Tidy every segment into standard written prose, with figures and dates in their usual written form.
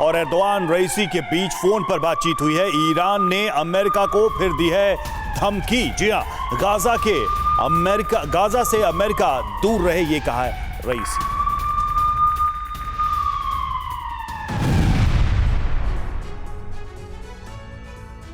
और एर्दोआन रईसी के बीच फोन पर बातचीत हुई है। ईरान ने अमेरिका को फिर दी है धमकी। जी हां, गाजा से अमेरिका दूर रहे, ये कहा है रईसी।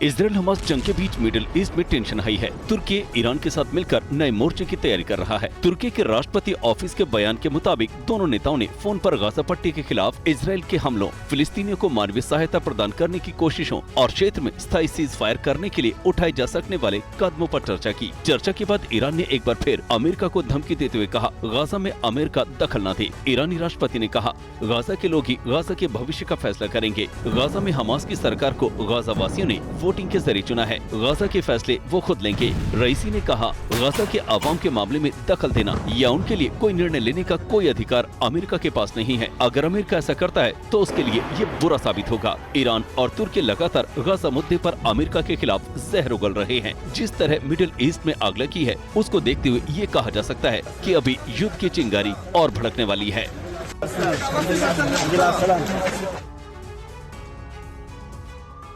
इजराइल हमास जंग के बीच मिडिल ईस्ट में टेंशन हाई है। तुर्की ईरान के साथ मिलकर नए मोर्चे की तैयारी कर रहा है। तुर्की के राष्ट्रपति ऑफिस के बयान के मुताबिक दोनों नेताओं ने फोन पर गाजा पट्टी के खिलाफ इजराइल के हमलों, फिलिस्तीनियों को मानवीय सहायता प्रदान करने की कोशिशों और क्षेत्र में स्थायी सीज फायर करने के लिए उठाए जा सकने वाले कदमों पर चर्चा की। चर्चा के बाद ईरान ने एक बार फिर अमेरिका को धमकी देते हुए कहा, गाजा में अमेरिका दखल न दे। ईरानी राष्ट्रपति ने कहा, गाजा के लोग ही गाजा के भविष्य का फैसला करेंगे। गाजा में हमास की सरकार को गाजा वासियों ने वोटिंग के जरिए चुना है। गाजा के फैसले वो खुद लेंगे। रईसी ने कहा, गाजा के आवाम के मामले में दखल देना या उनके लिए कोई निर्णय लेने का कोई अधिकार अमेरिका के पास नहीं है। अगर अमेरिका ऐसा करता है तो उसके लिए ये बुरा साबित होगा। ईरान और तुर्की लगातार गाजा मुद्दे पर अमेरिका के खिलाफ जहर उगल रहे हैं। जिस तरह मिडिल ईस्ट में आग लगी है, उसको देखते हुए ये कहा जा सकता है कि अभी युद्ध की चिंगारी और भड़कने वाली है।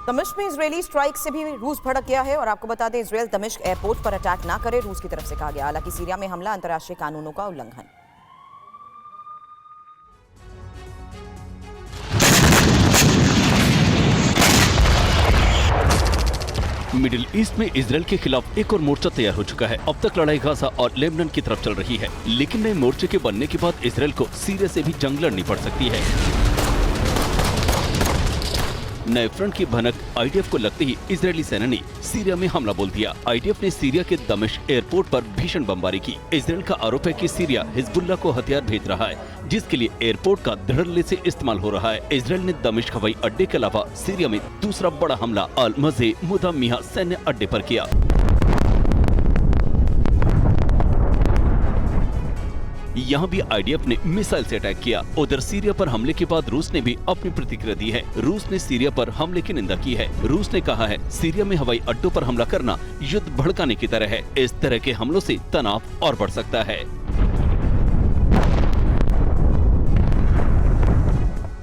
दमिश्क में इजरायली स्ट्राइक से भी रूस भड़क गया है और आपको बता दें, इजरायल दमिश्क एयरपोर्ट पर अटैक ना करे, रूस की तरफ से कहा गया। हालांकि सीरिया में हमला अंतर्राष्ट्रीय कानूनों का उल्लंघन। मिडिल ईस्ट में इजरायल के खिलाफ एक और मोर्चा तैयार हो चुका है। अब तक लड़ाई गाजा और लेबनान की तरफ चल रही है, लेकिन नए मोर्चे के बनने के बाद इजरायल को सीरिया से भी जंग लड़नी पड़ सकती है। नए फ्रंट की भनक आईडीएफ को लगते ही इजरायली सेना ने सीरिया में हमला बोल दिया। आईडीएफ ने सीरिया के दमिश्क एयरपोर्ट पर भीषण बमबारी की। इजरायल का आरोप है कि सीरिया हिजबुल्लाह को हथियार भेज रहा है, जिसके लिए एयरपोर्ट का धड़ल्ले से इस्तेमाल हो रहा है। इजरायल ने दमिश्क हवाई अड्डे के अलावा सीरिया में दूसरा बड़ा हमला अल मज़े मुदम्मिया सैन्य अड्डे पर किया। यहाँ भी आईडीएफ ने मिसाइल से अटैक किया। उधर सीरिया पर हमले के बाद रूस ने भी अपनी प्रतिक्रिया दी है। रूस ने सीरिया पर हमले की निंदा की है। रूस ने कहा है, सीरिया में हवाई अड्डों पर हमला करना युद्ध भड़काने की तरह है। इस तरह के हमलों से तनाव और बढ़ सकता है।